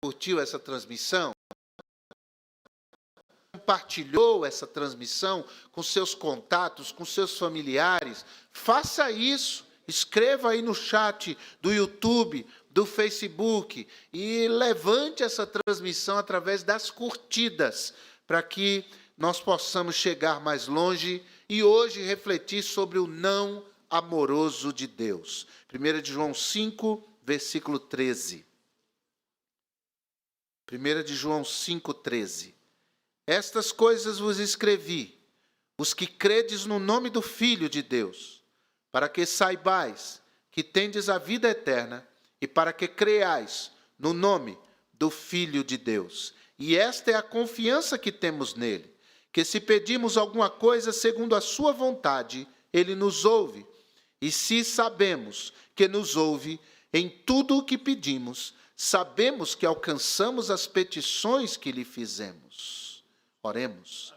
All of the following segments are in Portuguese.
curtiu essa transmissão? Compartilhou essa transmissão com seus contatos, com seus familiares? Faça isso. Escreva aí no chat do YouTube, do Facebook e levante essa transmissão através das curtidas, para que nós possamos chegar mais longe e hoje refletir sobre o não amoroso de Deus. 1 de João 5, versículo 13. 1 de João 5, 13. Estas coisas vos escrevi, os que credes no nome do Filho de Deus, para que saibais que tendes a vida eterna e para que creais no nome do Filho de Deus. E esta é a confiança que temos nele, que se pedimos alguma coisa segundo a sua vontade, ele nos ouve. E se sabemos que nos ouve em tudo o que pedimos, sabemos que alcançamos as petições que lhe fizemos. Oremos.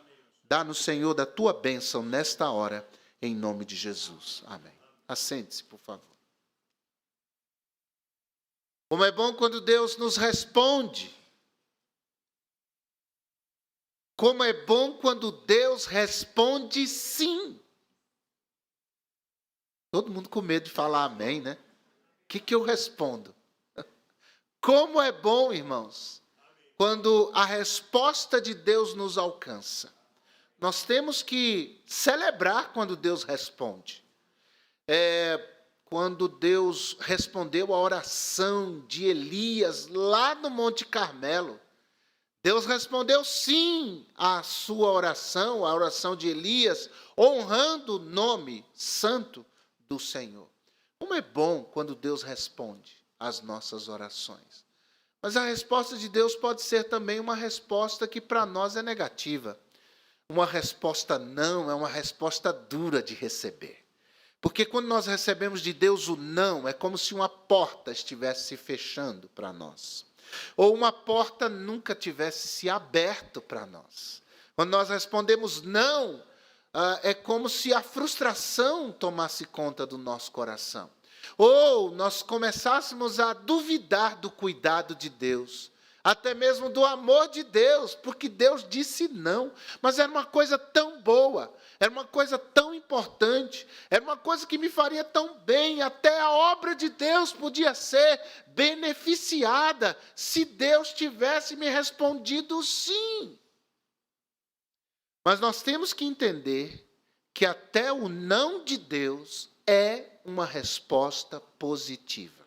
Dá-nos, Senhor, da tua bênção nesta hora, em nome de Jesus. Amém. Assente-se, por favor. Como é bom quando Deus nos responde. Como é bom quando Deus responde sim. Todo mundo com medo de falar amém, né? O que eu respondo? Como é bom, irmãos, quando a resposta de Deus nos alcança. Nós temos que celebrar quando Deus responde. Quando Deus respondeu a oração de Elias lá no Monte Carmelo. Deus respondeu sim à sua oração, a oração de Elias, honrando o nome santo do Senhor. Como é bom quando Deus responde às nossas orações. Mas a resposta de Deus pode ser também uma resposta que para nós é negativa. Uma resposta não é uma resposta dura de receber. Porque quando nós recebemos de Deus o não, é como se uma porta estivesse se fechando para nós. Ou uma porta nunca tivesse se aberto para nós. Quando nós respondemos não, é como se a frustração tomasse conta do nosso coração. Ou nós começássemos a duvidar do cuidado de Deus. Até mesmo do amor de Deus, porque Deus disse não. Mas era uma coisa tão boa, era uma coisa tão importante, era uma coisa que me faria tão bem, até a obra de Deus podia ser beneficiada se Deus tivesse me respondido sim. Mas nós temos que entender que até o não de Deus é uma resposta positiva.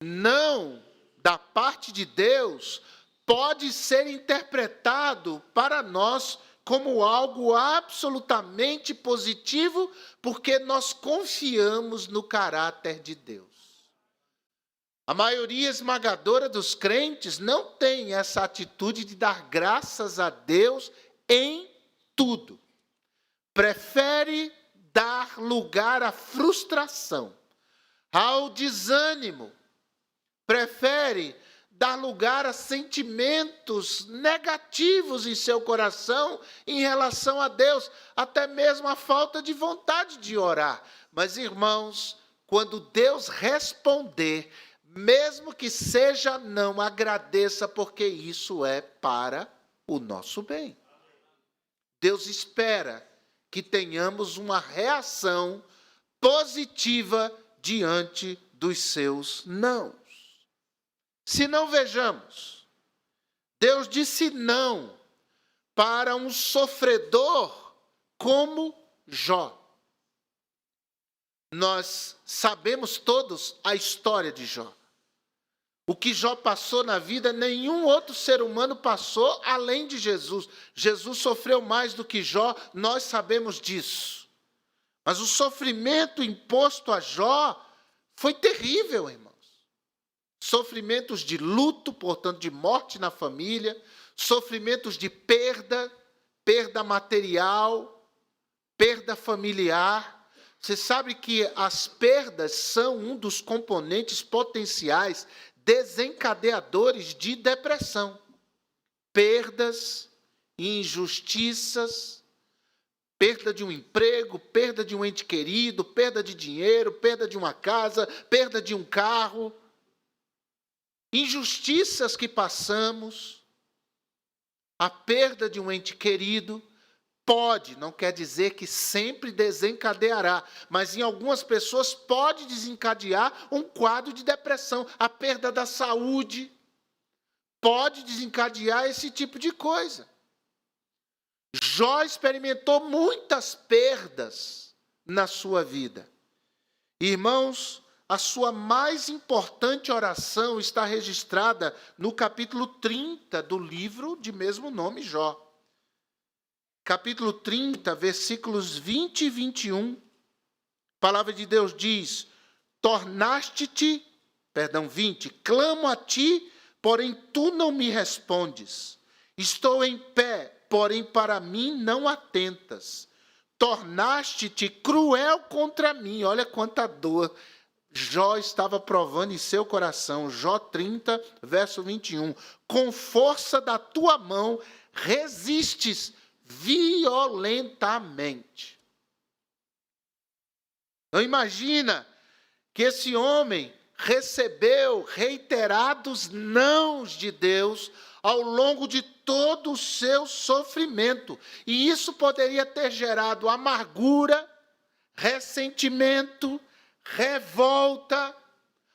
Não da parte de Deus pode ser interpretado para nós como algo absolutamente positivo, porque nós confiamos no caráter de Deus. A maioria esmagadora dos crentes não tem essa atitude de dar graças a Deus em tudo. Prefere dar lugar à frustração, ao desânimo. Prefere dar lugar a sentimentos negativos em seu coração em relação a Deus, até mesmo a falta de vontade de orar. Mas, irmãos, quando Deus responder, mesmo que seja não, agradeça, porque isso é para o nosso bem. Deus espera que tenhamos uma reação positiva diante dos seus não. Se não, vejamos, Deus disse não para um sofredor como Jó. Nós sabemos todos a história de Jó. O que Jó passou na vida, nenhum outro ser humano passou além de Jesus. Jesus sofreu mais do que Jó, nós sabemos disso. Mas o sofrimento imposto a Jó foi terrível, irmão. Sofrimentos de luto, portanto, de morte na família, sofrimentos de perda material, perda familiar. Você sabe que as perdas são um dos componentes potenciais desencadeadores de depressão. Perdas, injustiças, perda de um emprego, perda de um ente querido, perda de dinheiro, perda de uma casa, perda de um carro. injustiças que passamos, a perda de um ente querido, pode, não quer dizer que sempre desencadeará, mas em algumas pessoas pode desencadear um quadro de depressão. A perda da saúde pode desencadear esse tipo de coisa. Jó experimentou muitas perdas na sua vida. Irmãos, a sua mais importante oração está registrada no capítulo 30 do livro de mesmo nome, Jó. Capítulo 30, versículos 20 e 21. A palavra de Deus diz: 20, clamo a ti, porém tu não me respondes. Estou em pé, porém para mim não atentas. Tornaste-te cruel contra mim. Olha quanta dor Jó estava provando em seu coração. Jó 30, verso 21. Com força da tua mão resistes violentamente. Então imagina que esse homem recebeu reiterados nãos de Deus ao longo de todo o seu sofrimento. E isso poderia ter gerado amargura, ressentimento, revolta,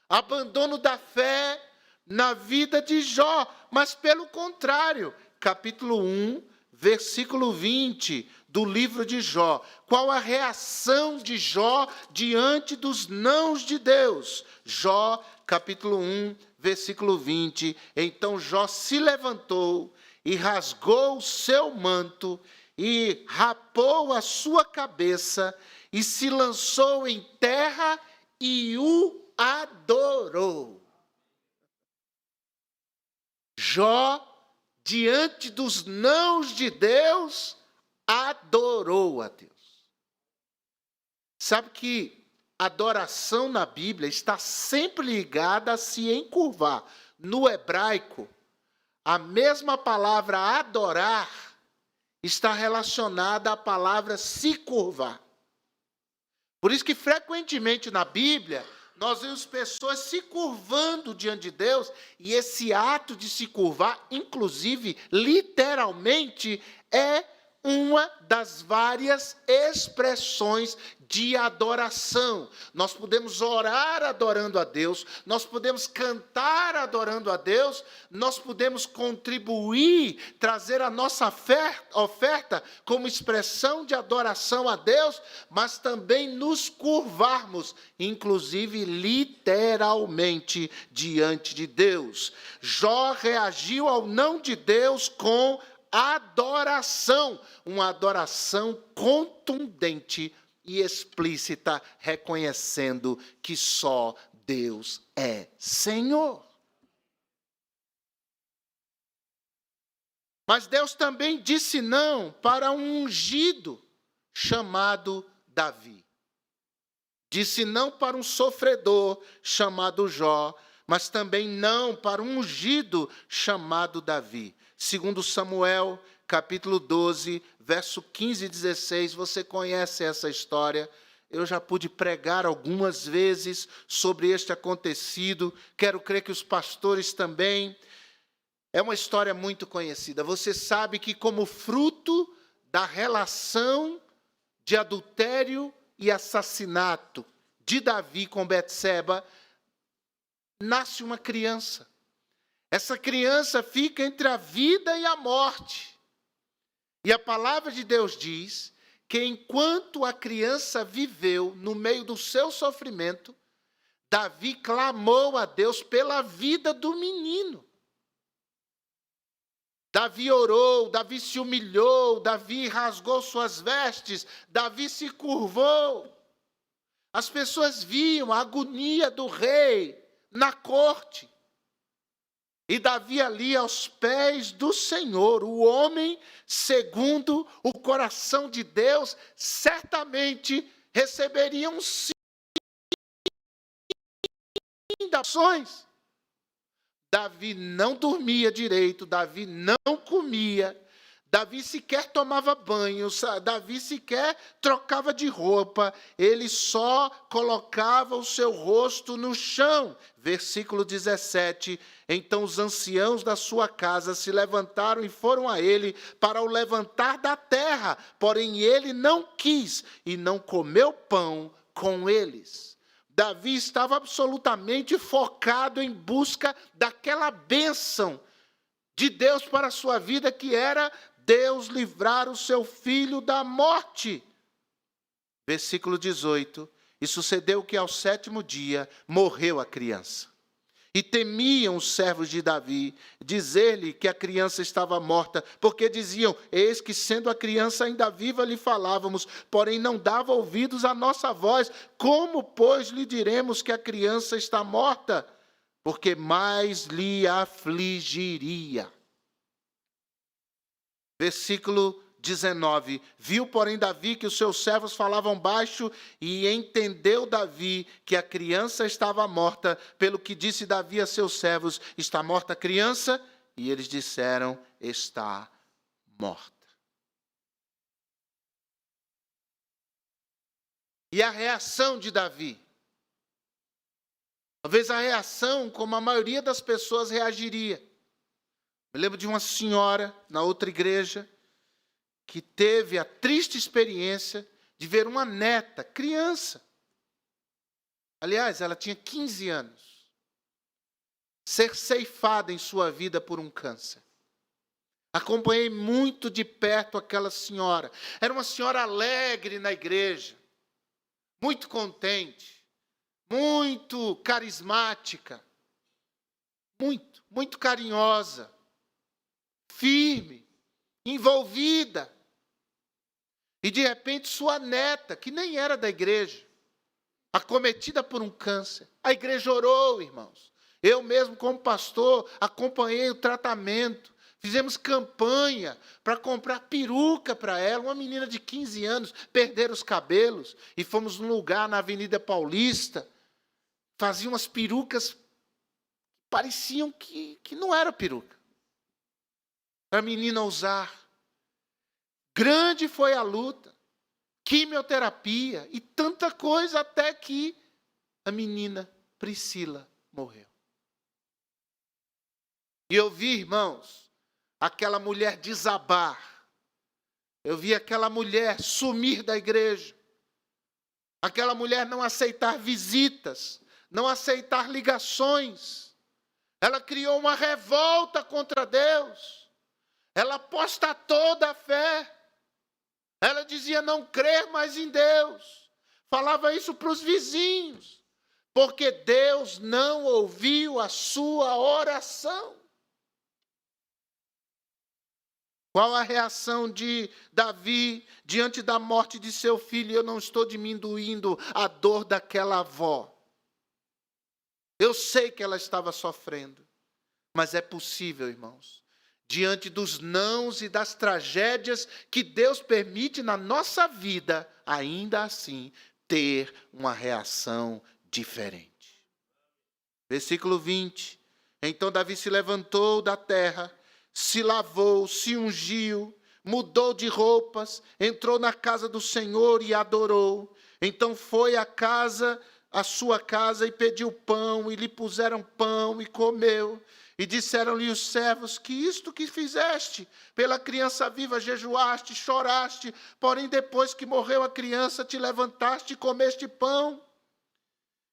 abandono da fé na vida de Jó. Mas pelo contrário, capítulo 1, versículo 20 do livro de Jó. Qual a reação de Jó diante dos nãos de Deus? Jó, capítulo 1, versículo 20. Então Jó se levantou e rasgou o seu manto e rapou a sua cabeça e se lançou em terra e o adorou. Jó, diante dos nãos de Deus, adorou a Deus. Sabe que adoração na Bíblia está sempre ligada a se encurvar. No hebraico, a mesma palavra adorar está relacionada à palavra se curvar. Por isso que frequentemente na Bíblia, nós vemos pessoas se curvando diante de Deus, e esse ato de se curvar, inclusive, literalmente, é uma das várias expressões de adoração. Nós podemos orar adorando a Deus, nós podemos cantar adorando a Deus, nós podemos contribuir, trazer a nossa oferta como expressão de adoração a Deus, mas também nos curvarmos, inclusive literalmente, diante de Deus. Jó reagiu ao não de Deus com adoração, uma adoração contundente e explícita, reconhecendo que só Deus é Senhor. Mas Deus também disse não para um ungido chamado Davi. Disse não para um sofredor chamado Jó, mas também não para um ungido chamado Davi. Segundo Samuel, capítulo 12, verso 15 e 16, você conhece essa história. Eu já pude pregar algumas vezes sobre este acontecido. Quero crer que os pastores também. É uma história muito conhecida. Você sabe que como fruto da relação de adultério e assassinato de Davi com Betseba, nasce uma criança. Essa criança fica entre a vida e a morte. E a palavra de Deus diz que enquanto a criança viveu no meio do seu sofrimento, Davi clamou a Deus pela vida do menino. Davi orou, Davi se humilhou, Davi rasgou suas vestes, Davi se curvou. As pessoas viam a agonia do rei na corte. E Davi ali aos pés do Senhor, o homem segundo o coração de Deus, certamente receberia um sim das ações. Davi não dormia direito, Davi não comia, Davi sequer tomava banho, Davi sequer trocava de roupa, ele só colocava o seu rosto no chão. Versículo 17, então os anciãos da sua casa se levantaram e foram a ele para o levantar da terra, porém ele não quis e não comeu pão com eles. Davi estava absolutamente focado em busca daquela bênção de Deus para a sua vida, que era Deus livrar o seu filho da morte. Versículo 18. E sucedeu que ao 7º dia morreu a criança. E temiam os servos de Davi dizer-lhe que a criança estava morta, porque diziam: eis que sendo a criança ainda viva lhe falávamos, porém não dava ouvidos à nossa voz. Como, pois, lhe diremos que a criança está morta? Porque mais lhe afligiria. Versículo 19. Viu, porém, Davi que os seus servos falavam baixo, e entendeu Davi que a criança estava morta, pelo que disse Davi a seus servos: está morta a criança? E eles disseram: está morta. E a reação de Davi? Talvez a reação como a maioria das pessoas reagiria. Eu lembro de uma senhora na outra igreja que teve a triste experiência de ver uma neta, criança. Aliás, ela tinha 15 anos. Ser ceifada em sua vida por um câncer. Acompanhei muito de perto aquela senhora. Era uma senhora alegre na igreja. Muito contente. Muito carismática. Muito carinhosa. Firme, envolvida. E de repente sua neta, que nem era da igreja, acometida por um câncer. A igreja orou, irmãos. Eu mesmo, como pastor, acompanhei o tratamento. Fizemos campanha para comprar peruca para ela. Uma menina de 15 anos, perder os cabelos. E fomos num lugar na Avenida Paulista. Faziam umas perucas que pareciam que não era peruca. Para a menina usar. Grande foi a luta, quimioterapia e tanta coisa, até que a menina Priscila morreu. E eu vi, irmãos, aquela mulher desabar. Eu vi aquela mulher sumir da igreja. Aquela mulher não aceitar visitas, não aceitar ligações. Ela criou uma revolta contra Deus. Ela apostatou da fé. Ela dizia não crer mais em Deus. Falava isso para os vizinhos. Porque Deus não ouviu a sua oração. Qual a reação de Davi diante da morte de seu filho? Eu não estou diminuindo a dor daquela avó. Eu sei que ela estava sofrendo. Mas é possível, irmãos, diante dos nãos e das tragédias que Deus permite na nossa vida, ainda assim, ter uma reação diferente. Versículo 20. Então Davi se levantou da terra, se lavou, se ungiu, mudou de roupas, entrou na casa do Senhor e adorou. Então foi à sua casa e pediu pão, e lhe puseram pão e comeu. E disseram-lhe os servos: que isto que fizeste? Pela criança viva jejuaste, choraste, porém depois que morreu a criança te levantaste e comeste pão.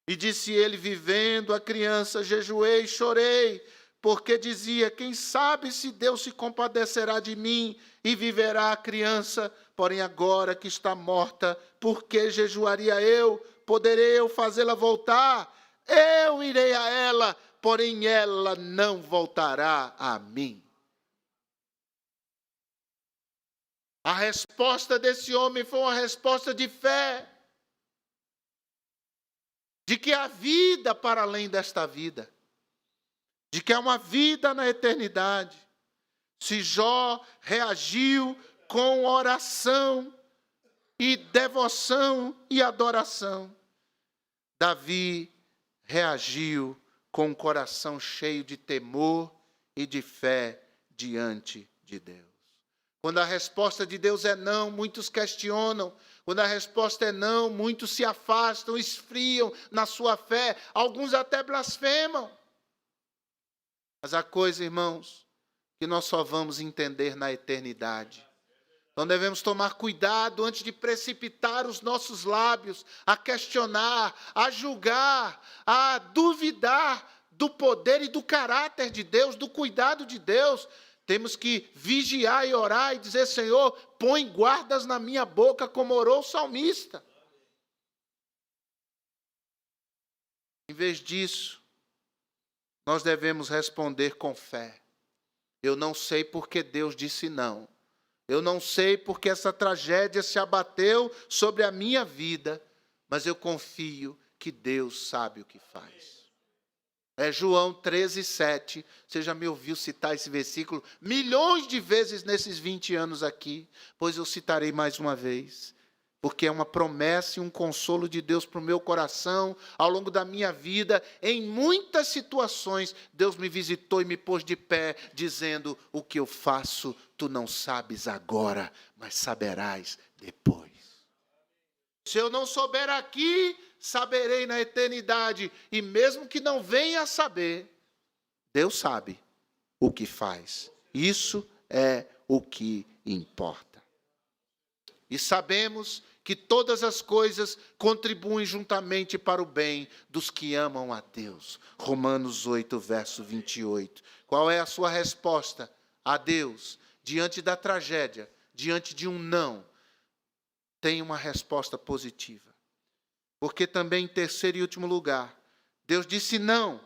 E disse ele: vivendo a criança, jejuei e chorei, porque dizia: quem sabe se Deus se compadecerá de mim e viverá a criança? Porém agora que está morta, por que jejuaria eu? Poderei eu fazê-la voltar? Eu irei a ela, porém ela não voltará a mim. A resposta desse homem foi uma resposta de fé. De que há vida para além desta vida. De que há uma vida na eternidade. Se Jó reagiu com oração e devoção e adoração, Davi reagiu com o coração cheio de temor e de fé diante de Deus. Quando a resposta de Deus é não, muitos questionam. Quando a resposta é não, muitos se afastam, esfriam na sua fé. Alguns até blasfemam. Mas a coisa, irmãos, que nós só vamos entender na eternidade. Então devemos tomar cuidado antes de precipitar os nossos lábios a questionar, a julgar, a duvidar do poder e do caráter de Deus, do cuidado de Deus. Temos que vigiar e orar e dizer: Senhor, põe guardas na minha boca, como orou o salmista. Em vez disso, nós devemos responder com fé. Eu não sei porque Deus disse não. Eu não sei porque essa tragédia se abateu sobre a minha vida, mas eu confio que Deus sabe o que faz. É João 13:7. Você já me ouviu citar esse versículo milhões de vezes nesses 20 anos aqui, pois eu citarei mais uma vez, porque é uma promessa e um consolo de Deus para o meu coração. Ao longo da minha vida, em muitas situações, Deus me visitou e me pôs de pé, dizendo: o que eu faço, tu não sabes agora, mas saberás depois. Se eu não souber aqui, saberei na eternidade. E mesmo que não venha a saber, Deus sabe o que faz. Isso é o que importa. E sabemos que todas as coisas contribuem juntamente para o bem dos que amam a Deus. Romanos 8, verso 28. Qual é a sua resposta a Deus diante da tragédia, diante de um não? Tem uma resposta positiva. Porque também, em terceiro e último lugar, Deus disse não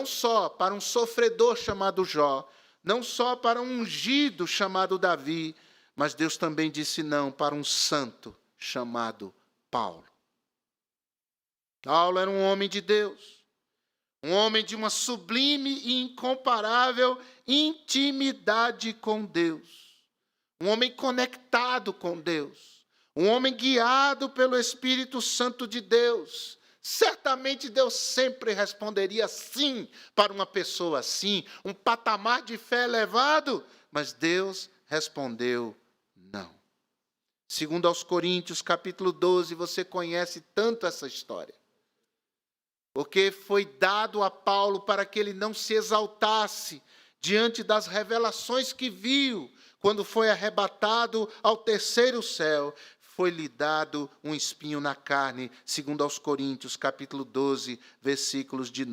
só para um sofredor chamado Jó, não só para um ungido chamado Davi, mas Deus também disse não para um santo chamado Paulo. Paulo era um homem de Deus, um homem de uma sublime e incomparável intimidade com Deus, um homem conectado com Deus, um homem guiado pelo Espírito Santo de Deus. Certamente Deus sempre responderia sim para uma pessoa assim, um patamar de fé elevado, mas Deus respondeu não. Segundo aos Coríntios, capítulo 12, você conhece tanto essa história. Porque foi dado a Paulo para que ele não se exaltasse diante das revelações que viu quando foi arrebatado ao terceiro céu. Foi-lhe dado um espinho na carne, segundo aos Coríntios, capítulo 12, versículos de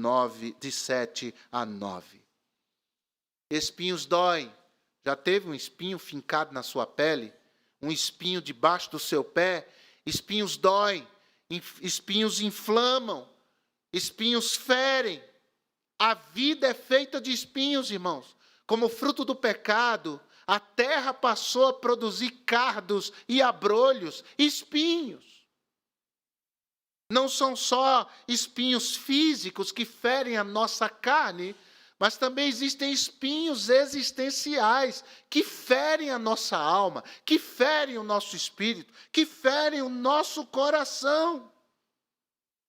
7 a 9. Espinhos doem. Já teve um espinho fincado na sua pele? Um espinho debaixo do seu pé? Espinhos doem, espinhos inflamam, espinhos ferem. A vida é feita de espinhos, irmãos. Como fruto do pecado, a terra passou a produzir cardos e abrolhos, espinhos. Não são só espinhos físicos que ferem a nossa carne, mas também existem espinhos existenciais que ferem a nossa alma, que ferem o nosso espírito, que ferem o nosso coração.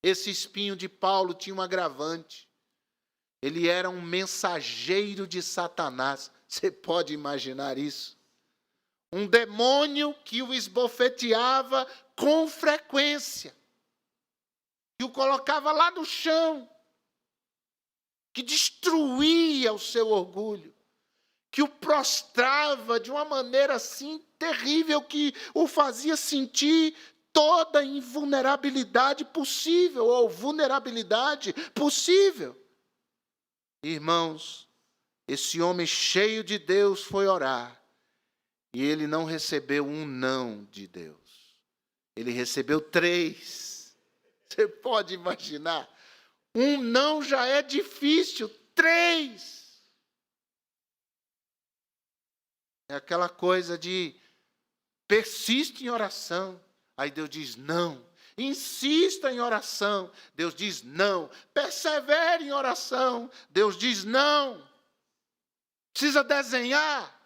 Esse espinho de Paulo tinha um agravante. Ele era um mensageiro de Satanás. Você pode imaginar isso? Um demônio que o esbofeteava com frequência, que o colocava lá no chão, que destruía o seu orgulho, que o prostrava de uma maneira assim terrível, que o fazia sentir toda a invulnerabilidade possível, ou vulnerabilidade possível. Irmãos, esse homem cheio de Deus foi orar, e ele não recebeu um não de Deus. Ele recebeu 3. Você pode imaginar? Um não já é difícil, 3. É aquela coisa de persiste em oração. Aí Deus diz não. Insista em oração. Deus diz não. Persevere em oração. Deus diz não. Precisa desenhar?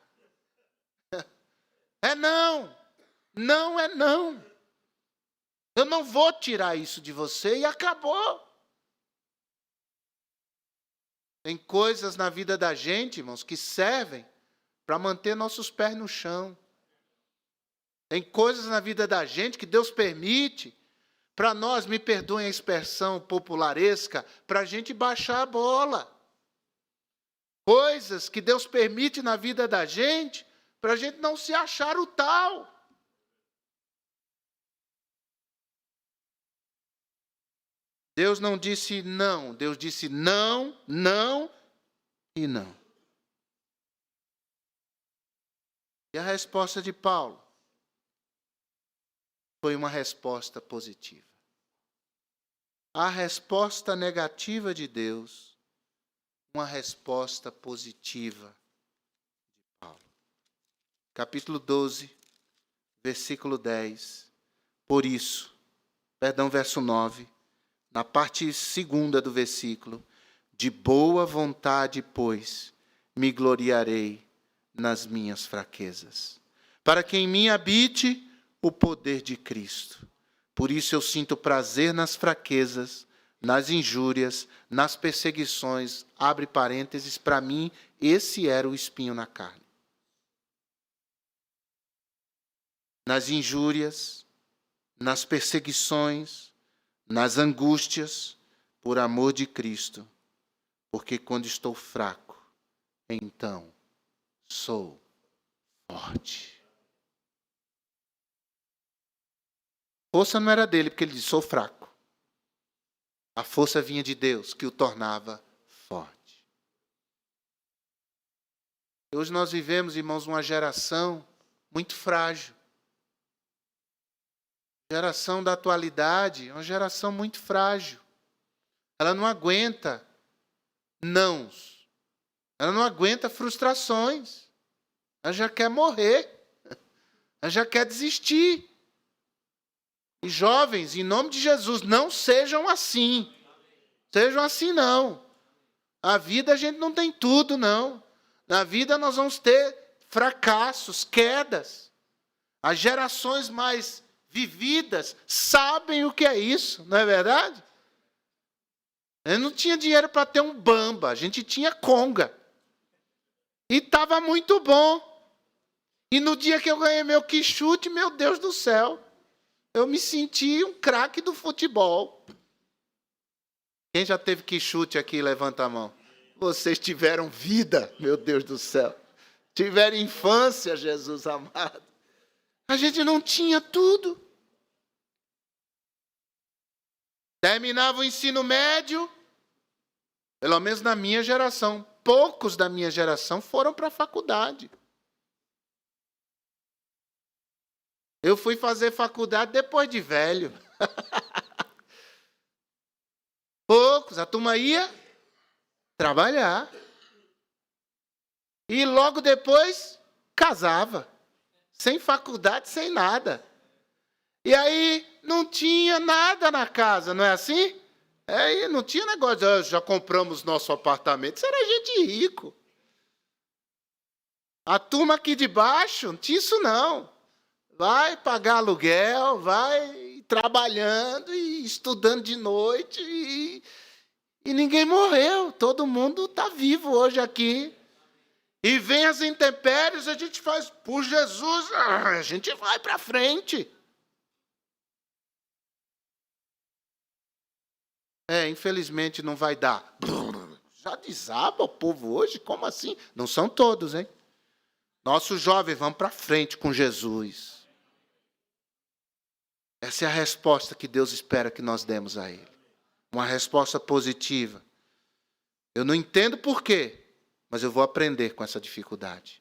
É não. Não é não. Eu não vou tirar isso de você e acabou. Tem coisas na vida da gente, irmãos, que servem para manter nossos pés no chão. Tem coisas na vida da gente que Deus permite para nós, me perdoem a expressão popularesca, para a gente baixar a bola. Coisas que Deus permite na vida da gente para a gente não se achar o tal. Deus não disse não, Deus disse não, não e não. E a resposta de Paulo foi uma resposta positiva. A resposta negativa de Deus, uma resposta positiva de Paulo. Capítulo 12, versículo 10. Verso 9, na parte segunda do versículo, de boa vontade, pois, me gloriarei nas minhas fraquezas, para que em mim habite o poder de Cristo. Por isso eu sinto prazer nas fraquezas, nas injúrias, nas perseguições. Abre parênteses, para mim, esse era o espinho na carne. Nas injúrias, nas perseguições, nas angústias, por amor de Cristo. Porque quando estou fraco, então sou forte. Força não era dele, porque ele disse, sou fraco. A força vinha de Deus, que o tornava forte. Hoje nós vivemos, irmãos, uma geração muito frágil. A geração da atualidade é uma geração muito frágil. Ela não aguenta nãos. Ela não aguenta frustrações. Ela já quer morrer. Ela já quer desistir. E jovens, em nome de Jesus, não sejam assim. Sejam assim, não. A vida a gente não tem tudo, não. Na vida nós vamos ter fracassos, quedas. As gerações mais vividas sabem o que é isso, não é verdade? Eu não tinha dinheiro para ter um bamba, a gente tinha conga. E estava muito bom. E no dia que eu ganhei meu quichute, meu Deus do céu, eu me senti um craque do futebol. Quem já teve quichute aqui, levanta a mão. Vocês tiveram vida, meu Deus do céu. Tiveram infância, Jesus amado. A gente não tinha tudo. Terminava o ensino médio, pelo menos na minha geração. Poucos da minha geração foram para a faculdade. Eu fui fazer faculdade depois de velho. Poucos, a turma ia trabalhar. E logo depois casava. Sem faculdade, sem nada. E aí não tinha nada na casa, não é assim? Aí não tinha negócio, já compramos nosso apartamento. Isso era gente rico. A turma aqui de baixo, não tinha isso não. Vai pagar aluguel, vai trabalhando e estudando de noite e ninguém morreu. Todo mundo está vivo hoje aqui. E vem as intempéries, a gente faz, por Jesus, a gente vai para frente. Infelizmente não vai dar. Já desaba o povo hoje? Como assim? Não são todos, hein? Nossos jovens vão para frente com Jesus. Essa é a resposta que Deus espera que nós demos a Ele. Uma resposta positiva. Eu não entendo por quê, mas eu vou aprender com essa dificuldade.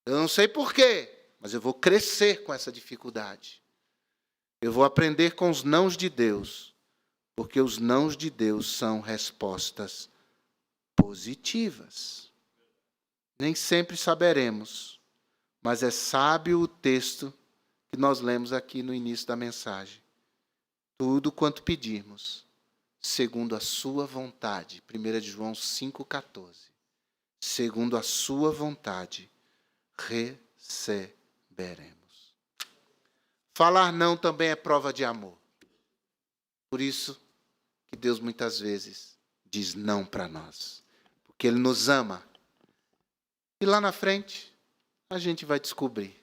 Eu não sei por quê, mas eu vou crescer com essa dificuldade. Eu vou aprender com os nãos de Deus, porque os nãos de Deus são respostas positivas. Nem sempre saberemos, mas é sábio o texto que nós lemos aqui no início da mensagem. Tudo quanto pedirmos, segundo a sua vontade. 1 João 5,14. Segundo a sua vontade, receberemos. Falar não também é prova de amor. Por isso que Deus muitas vezes diz não para nós. Porque Ele nos ama. E lá na frente, a gente vai descobrir.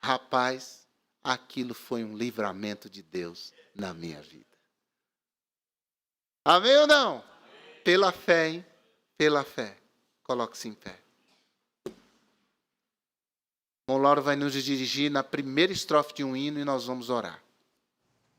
Rapaz, aquilo foi um livramento de Deus na minha vida. Amém ou não? Amém. Pela fé, hein? Pela fé. Coloque-se em pé. O Lauro vai nos dirigir na primeira estrofe de um hino e nós vamos orar.